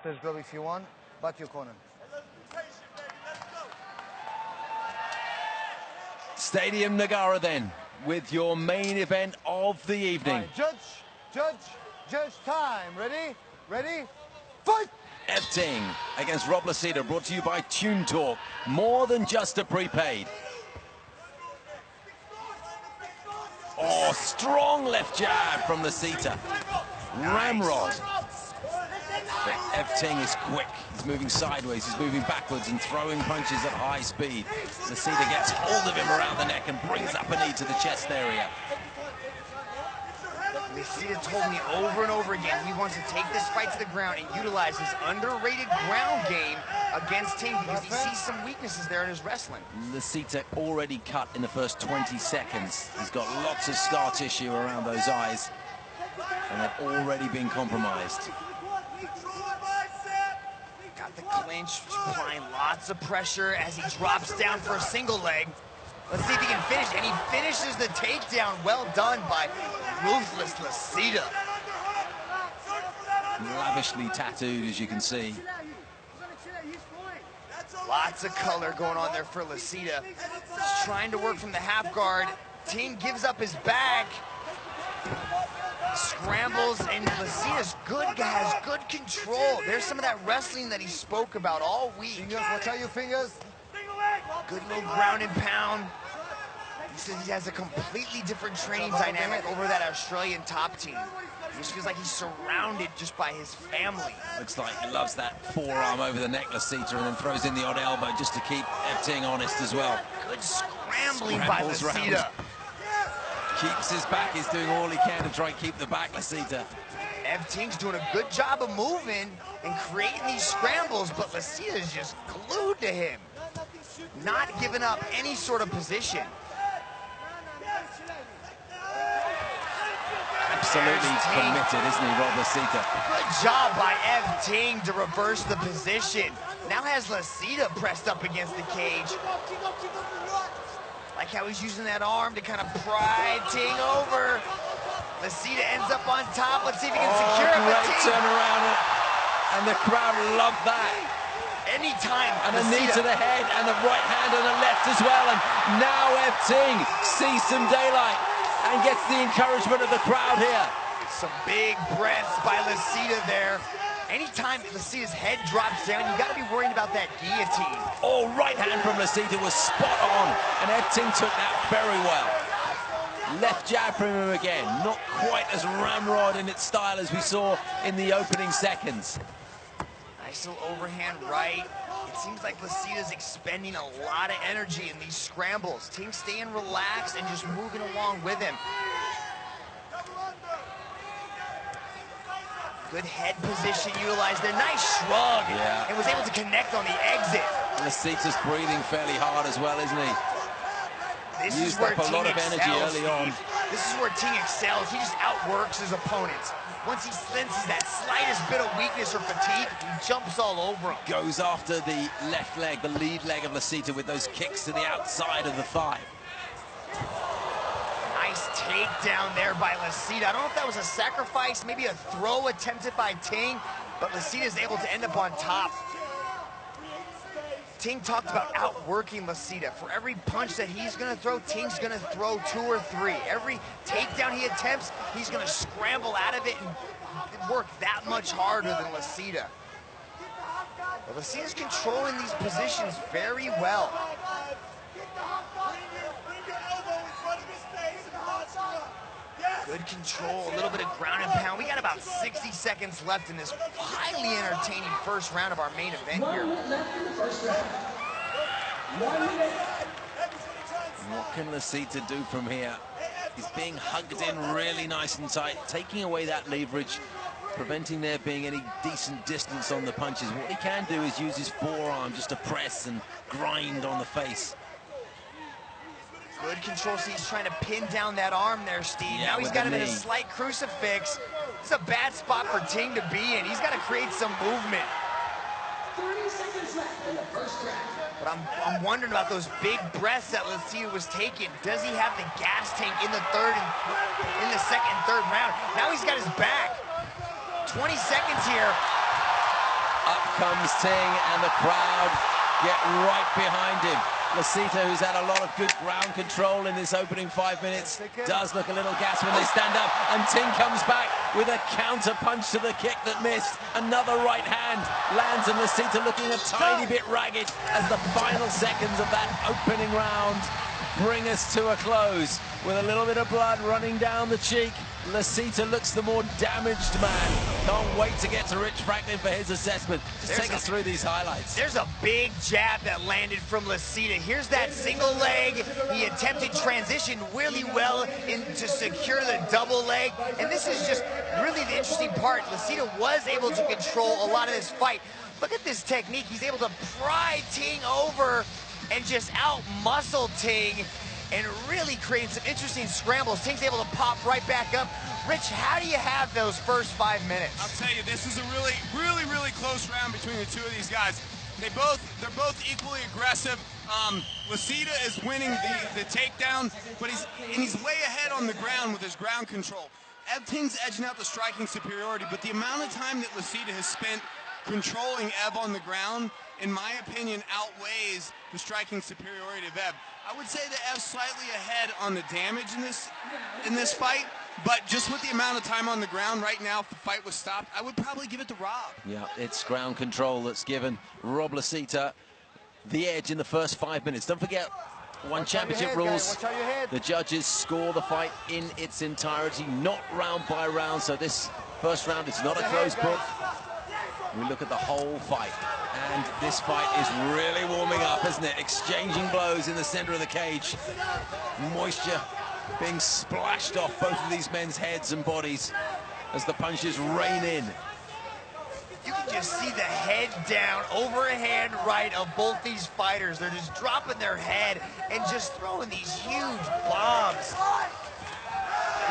There's grub if you want, but your corner. Stadium Nagara then, with your main event of the evening. Right, judge, time. Ready, fight! Ting against Rob Lisita, brought to you by Tune Talk. More than just a prepaid. Oh, strong left jab from Lisita. Ramrod. But Ting is quick. He's moving sideways, he's moving backwards and throwing punches at high speed. Lisita gets hold of him around the neck and brings up a knee to the chest area. Lisita told me over and over again he wants to take this fight to the ground and utilize his underrated ground game against Ting because he sees some weaknesses there in his wrestling. Lisita already cut in the first 20 seconds. He's got lots of scar tissue around those eyes, and they've already been compromised. Got the clinch, applying lots of pressure as he drops down for a single leg. Let's see if he can finish, and he finishes the takedown. Well done by ruthless Lisita. Lavishly tattooed, as you can see. Lots of color going on there for Lisita. He's trying to work from the half guard. Ting gives up his back. Scrambles, and Lisita's good, guys, good control. There's some of that wrestling that he spoke about all week. Fingers, watch out your fingers. Good little ground and pound. He says he has a completely different training dynamic over that Australian top team. He just feels like he's surrounded just by his family. Looks like he loves that forearm over the neck, Lisita, and then throws in the odd elbow just to keep Ting honest as well. Good scrambling by Lisita. Keeps his back, he's doing all he can to try and keep the back, Lisita. Ting's doing a good job of moving and creating these scrambles, but Lisita's just glued to him. Not giving up any sort of position. Absolutely committed, isn't he, Rob Lisita? Good job by Ting to reverse the position. Now has Lisita pressed up against the cage. Like how he's using that arm to kind of pry Ting over. Lisita ends up on top. Let's see if he can secure it. Great turnaround, and the crowd love that. Anytime. And a knee to the head, and the right hand and the left as well. And now Ting sees some daylight and gets the encouragement of the crowd here. Some big breaths by Lisita there. Anytime Lisita's head drops down, you got to be worried about that guillotine. Oh, right hand from Lisita was spot on, and Ting took that very well. Left jab from him again, not quite as ramrod in its style as we saw in the opening seconds. Nice little overhand right. It seems like Lisita's expending a lot of energy in these scrambles. Ting staying relaxed and just moving along with him. Good head position utilized there. Nice shrug. Yeah. And was able to connect on the exit. Lisita's breathing fairly hard as well, isn't he? This Used is where up a Ting lot of energy excels, early on. This is where Ting excels. He just outworks his opponents. Once he senses that slightest bit of weakness or fatigue, he jumps all over him. Goes after the left leg, the lead leg of Lisita, with those kicks to the outside of the thigh. Nice takedown there by Lisita. I don't know if that was a sacrifice, maybe a throw attempted by Ting, but Lisita's able to end up on top. Ting talked about outworking Lisita. For every punch that he's gonna throw, Ting's gonna throw 2 or 3. Every takedown he attempts, he's gonna scramble out of it and work that much harder than Lisita. But Lisita's controlling these positions very well. Good control, a little bit of ground and pound. We got about 60 seconds left in this highly entertaining first round of our main event here. What can Lisita do from here? He's being hugged in really nice and tight, taking away that leverage, preventing there being any decent distance on the punches. What he can do is use his forearm just to press and grind on the face. Good control. See, he's trying to pin down that arm there, Steve. Yeah, now he's got him in a slight crucifix. It's a bad spot for Ting to be in. He's got to create some movement. 30 seconds left in the first round. But I'm wondering about those big breaths that Lisita was taking. Does he have the gas tank in the second and third round? Now he's got his back. 20 seconds here. Up comes Ting, and the crowd get right behind him. Lisita, who's had a lot of good ground control in this opening 5 minutes, does look a little gassed when they stand up, and Ting comes back with a counter punch to the kick that missed. Another right hand lands, and Lisita looking a tiny bit ragged as the final seconds of that opening round bring us to a close. With a little bit of blood running down the cheek, Lisita looks the more damaged man. Can't wait to get to Rich Franklin for his assessment. Just take us through these highlights. There's a big jab that landed from Lisita. Here's that single leg. He attempted transition really well to secure the double leg. And this is just really the interesting part. Lisita was able to control a lot of this fight. Look at this technique. He's able to pry Ting over and just out-muscle Ting and really creating some interesting scrambles. Ting's able to pop right back up. Rich, how do you have those first 5 minutes? I'll tell you, this is a really close round between the two of these guys. They're both equally aggressive. Lisita is winning the takedown, but he's way ahead on the ground with his ground control. Ev Ting's edging out the striking superiority, but the amount of time that Lisita has spent controlling Ev on the ground, in my opinion, outweighs the striking superiority of Ev. I would say that Ev's slightly ahead on the damage in this fight, but just with the amount of time on the ground right now, if the fight was stopped, I would probably give it to Rob. Yeah, it's ground control that's given Rob Lisita the edge in the first 5 minutes. Don't forget, one championship rules, the judges score the fight in its entirety, not round by round, so this first round is not a closed book. We look at the whole fight, and this fight is really warming up, isn't it? Exchanging blows in the center of the cage. Moisture being splashed off both of these men's heads and bodies as the punches rain in. You can just see the head down, overhand right of both these fighters. They're just dropping their head and just throwing these huge bombs.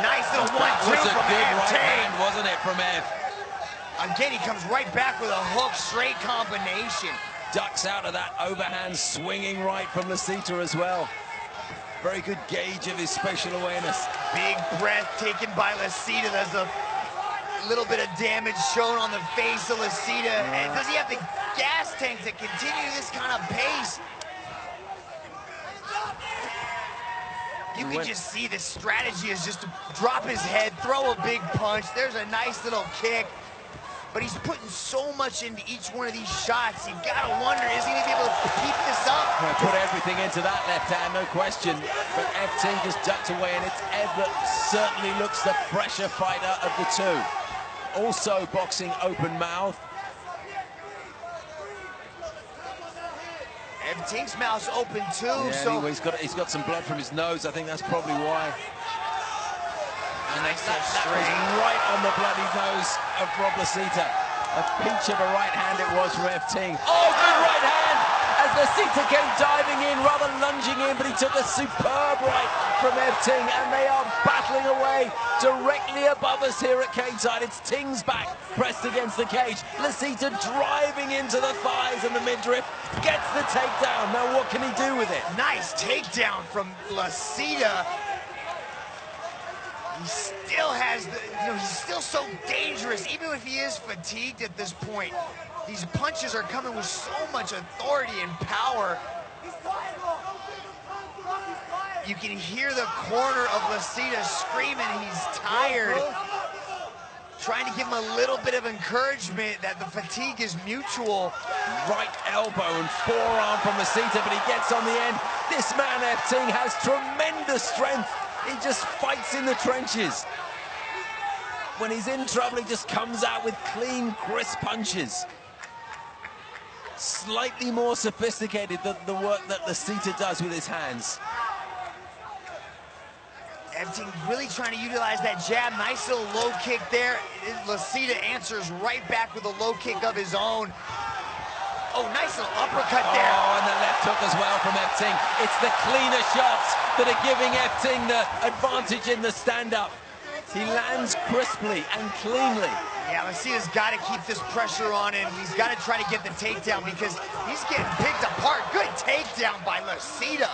Nice little 1-2 That was a from good Ev right Ting. hand, wasn't it, from Ev? Again, he comes right back with a hook, straight combination. Ducks out of that overhand swinging right from Lisita as well. Very good gauge of his spatial awareness. Big breath taken by Lisita. There's a little bit of damage shown on the face of Lisita. And does he have the gas tank to continue this kind of pace? You can just see the strategy is just to drop his head, throw a big punch. There's a nice little kick. But he's putting so much into each one of these shots. You've got to wonder, is he going to be able to keep this up? Put everything into that left hand, no question. But Ev Ting just ducked away, and it's Ev that certainly looks the fresher fighter of the two. Also boxing open mouth. Ev Ting's mouth's open too. Yeah, so anyway, he's got some blood from his nose. I think that's probably why. And that was right on the bloody nose of Rob Lisita. A peach of a right hand it was from Ev Ting. Oh, good right hand! As Lisita came diving in, rather lunging in, but he took a superb right from Ev Ting, and they are battling away directly above us here at K-side. It's Ting's back pressed against the cage. Lisita driving into the thighs and the midriff, gets the takedown. Now what can he do with it? nice takedown from Lisita. He still has the, he's still so dangerous, even if he is fatigued at this point. These punches are coming with so much authority and power. You can hear the corner of Lisita screaming he's tired. Trying to give him a little bit of encouragement that the fatigue is mutual. Right elbow and forearm from Lisita, but he gets on the end. This man, Ev Ting, has tremendous strength. He just fights in the trenches. When he's in trouble, he just comes out with clean, crisp punches. Slightly more sophisticated than the work that Lisita does with his hands. Ev Ting really trying to utilize that jab. Nice little low kick there. Lisita answers right back with a low kick of his own. Oh, nice little uppercut there. Oh, and the left hook as well from Ev Ting. It's the cleaner shots that are giving Ev Ting the advantage in the stand-up. He lands crisply and cleanly. Yeah, Lisita's got to keep this pressure on him. He's got to try to get the takedown because he's getting picked apart. Good takedown by Lisita.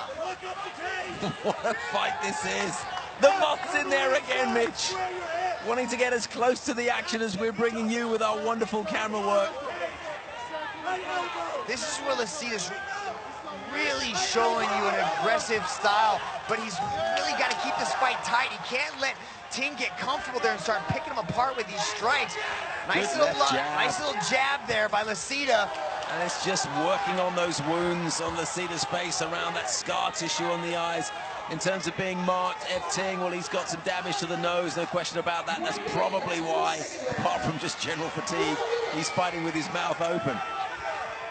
What a fight this is. The Moth's in there again, Mitch. Wanting to get as close to the action as we're bringing you with our wonderful camera work. This is where Lisita's really showing you an aggressive style, but he's really got to keep this fight tight. He can't let Ting get comfortable there and start picking him apart with these strikes. Nice little jab there by Lisita. And it's just working on those wounds on Lisita's face, around that scar tissue on the eyes. In terms of being marked, Ting, well, he's got some damage to the nose, no question about that. That's probably why, apart from just general fatigue, he's fighting with his mouth open.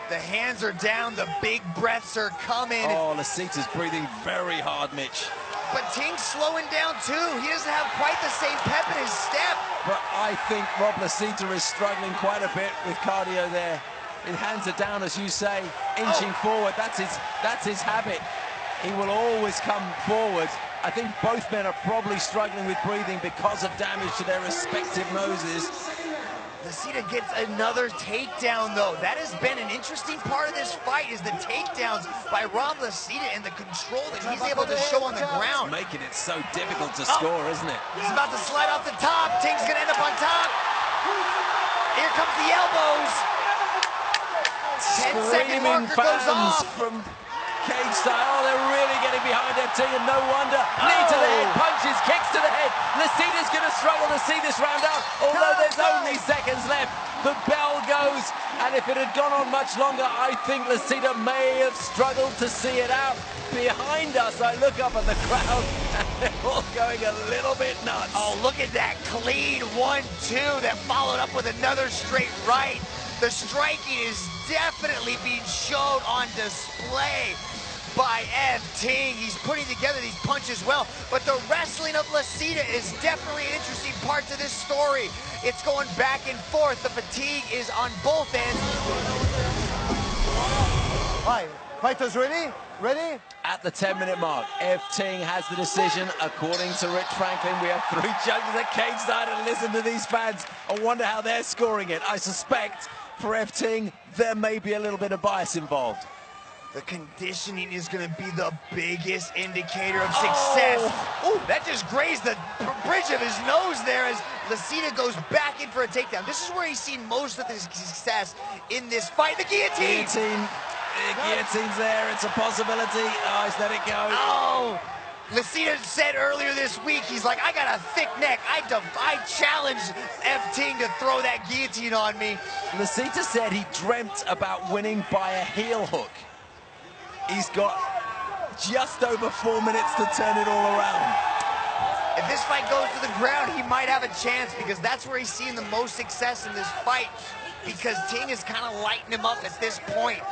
The hands are down, the big breaths are coming. Oh, Lisita's breathing very hard, Mitch. But Ting's slowing down too. He doesn't have quite the same pep in his step. But I think Rob Lisita is struggling quite a bit with cardio there. His hands are down, as you say, inching forward. That's his habit. He will always come forward. I think both men are probably struggling with breathing because of damage to their respective noses. Lisita gets another takedown, though. That has been an interesting part of this fight, is the takedowns by Rob Lisita and the control that he's able to show on the ground. It's making it so difficult to score, isn't it? He's about to slide off the top. Ting's going to end up on top. Here comes the elbows. 10-second marker goes off. From cage style. Oh, they're really getting behind Ting, and no wonder. Knee to the head, punches, kicks to the head. Lisita's going to struggle to see this round out, although there's only seconds left. The bell goes, and if it had gone on much longer, I think Lisita may have struggled to see it out. Behind us, I look up at the crowd, and they're all going a little bit nuts. Oh, look at that clean 1-2 that followed up with another straight right. The striking is definitely being shown on display by Ting. He's putting together these punches well, but the wrestling of Lisita is definitely an interesting part to this story. It's going back and forth. The fatigue is on both ends. Hi, fighters ready? Ready? At the 10-minute mark, Ting has the decision. According to Rich Franklin, we have 3 judges at cage side, and listen to these fans. I wonder how they're scoring it. I suspect for Ting, there may be a little bit of bias involved. The conditioning is going to be the biggest indicator of success. Oh, that just grazed the bridge of his nose there as Lisita goes back in for a takedown. This is where he's seen most of his success in this fight. The guillotine! The guillotine's there. It's a possibility. Oh, he's let it go. Oh! Lisita said earlier this week, he's like, I got a thick neck. I challenged Ting to throw that guillotine on me. Lisita said he dreamt about winning by a heel hook. He's got just over 4 minutes to turn it all around. If this fight goes to the ground, he might have a chance, because that's where he's seen the most success in this fight, because Ting is kind of lighting him up at this point.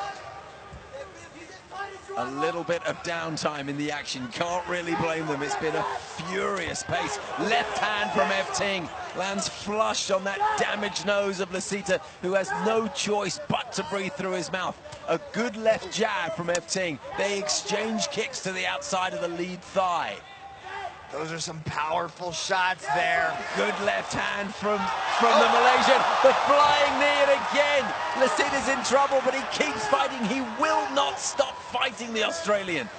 A little bit of downtime in the action. Can't really blame them. It's been a furious pace. Left hand from Ting lands flush on that damaged nose of Lisita, who has no choice but to breathe through his mouth. A good left jab from Ting. They exchange kicks to the outside of the lead thigh. Those are some powerful shots there. Good left hand from the Malaysian. The flying knee, and again, Lisita's in trouble, but he keeps fighting. He will not stop fighting the Australian.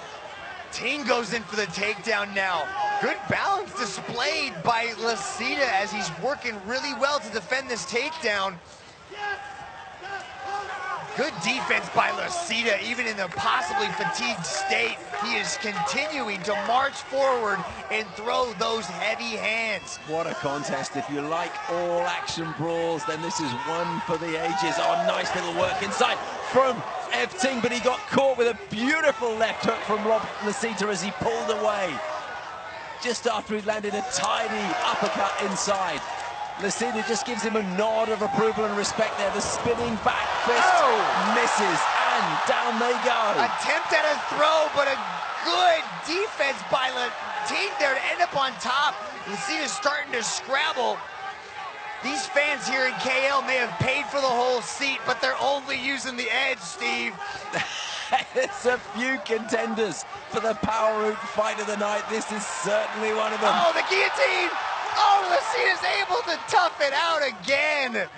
Ting goes in for the takedown now. Good balance displayed by Lisita as he's working really well to defend this takedown. Good defense by Lisita, even in a possibly fatigued state. He is continuing to march forward and throw those heavy hands. What a contest. If you like all action brawls, then this is one for the ages. Oh, nice little work inside from Ting, but he got caught with a beautiful left hook from Rob Lisita as he pulled away. Just after he landed a tiny uppercut inside. Lisita just gives him a nod of approval and respect there. The spinning back fist misses, and down they go. Attempt at a throw, but a good defense by Ting there to end up on top. Lisita's starting to scrabble. These fans here in KL may have paid for the whole seat, but they're only using the edge, Steve. It's a few contenders for the Power Route fight of the night. This is certainly one of them. Oh, the guillotine! Oh, Lisita's able to tough it out again.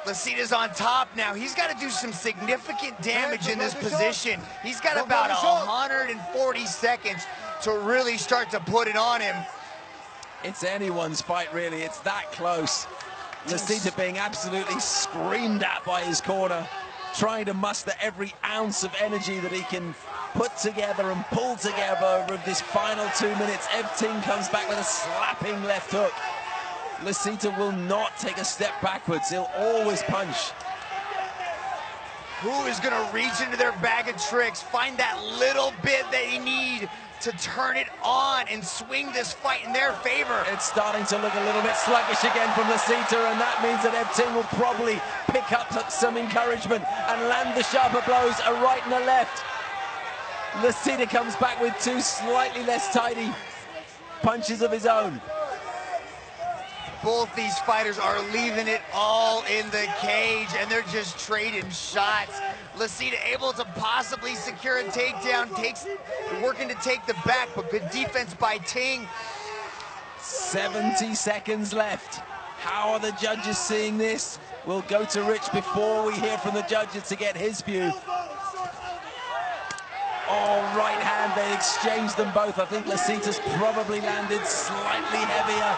Lisita's on top now. He's got to do some significant damage in this position. He's got about 140 seconds to really start to put it on him. It's anyone's fight, really. It's that close. Lisita being absolutely screamed at by his corner, trying to muster every ounce of energy that he can put together and pull together over this final 2 minutes. Ting comes back with a slapping left hook. Lisita will not take a step backwards. He'll always punch. Who is going to reach into their bag of tricks, find that little bit they need to turn it on and swing this fight in their favor? It's starting to look a little bit sluggish again from Lisita, and that means that Ting will probably pick up some encouragement and land the sharper blows, a right and a left. Lisita comes back with two slightly less tidy punches of his own. Both these fighters are leaving it all in the cage, and they're just trading shots. Lisita able to possibly secure a takedown, working to take the back, but good defense by Ting. 70 seconds left. How are the judges seeing this? We'll go to Rich before we hear from the judges to get his view. Oh, right hand, they exchanged them both. I think Lisita's probably landed slightly heavier.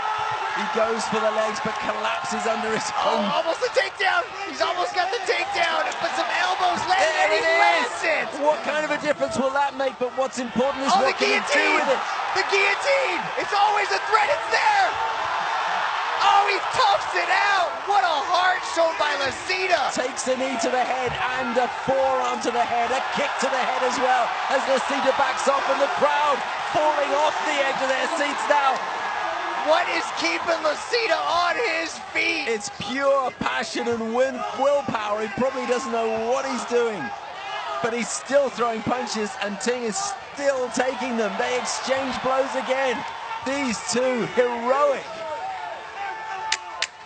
He goes for the legs, but collapses under his own. Oh, almost a takedown. He's almost got the takedown, but some elbows landed, and he lands it. What kind of a difference will that make? But what's important is what can he do with it? The guillotine. It's always a threat. It's there. Oh, he toughs it out. What a heart shown by Lisita. Takes a knee to the head and a forearm to the head, a kick to the head as well, as Lisita backs off, and the crowd falling off the edge of their seats now. What is keeping Lisita on his feet? It's pure passion and willpower. He probably doesn't know what he's doing, but he's still throwing punches, and Ting is still taking them. They exchange blows again. These two, heroic.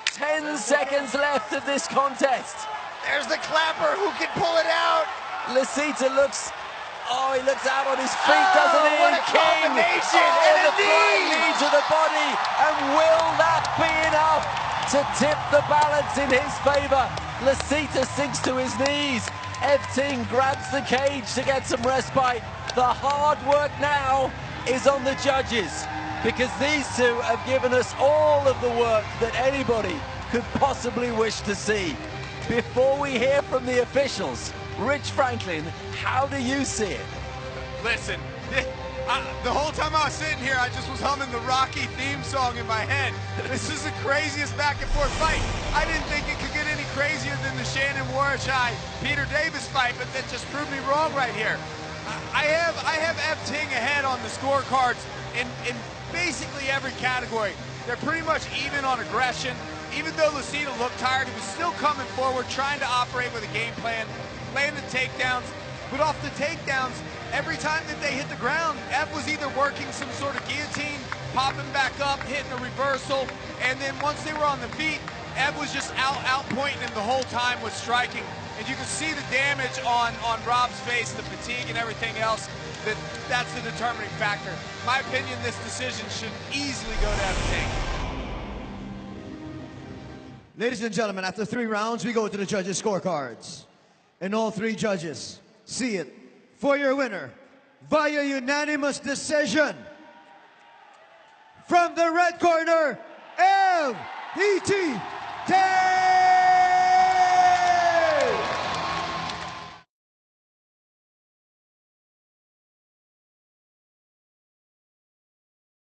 10 seconds left of this contest. There's the clapper. Who can pull it out? Lisita looks... Oh, he looks out on his feet, doesn't he? What a combination! And a the knee to the body. And will that be enough to tip the balance in his favor? Lisita sinks to his knees. Ting grabs the cage to get some respite. The hard work now is on the judges, because these two have given us all of the work that anybody could possibly wish to see. Before we hear from the officials, Rich Franklin, how do you see it? Listen, the whole time I was sitting here, I just was humming the Rocky theme song in my head. This is the craziest back and forth fight. I didn't think it could get any crazier than the Shannon Warashai-Peter Davis fight, but that just proved me wrong right here. I have Ting ahead on the scorecards in basically every category. They're pretty much even on aggression. Even though Lisita looked tired, he was still coming forward, trying to operate with a game plan, landed takedowns. But off the takedowns, every time that they hit the ground, Ev was either working some sort of guillotine, popping back up, hitting a reversal, and then once they were on the feet, Ev was just out-pointing him the whole time with striking. And you can see the damage on Rob's face, the fatigue and everything else. That's the determining factor. In my opinion, this decision should easily go to Ting. Ladies and gentlemen, after 3 rounds, we go to the judges' scorecards. And all 3 judges see it for your winner via unanimous decision. From the red corner, Ting.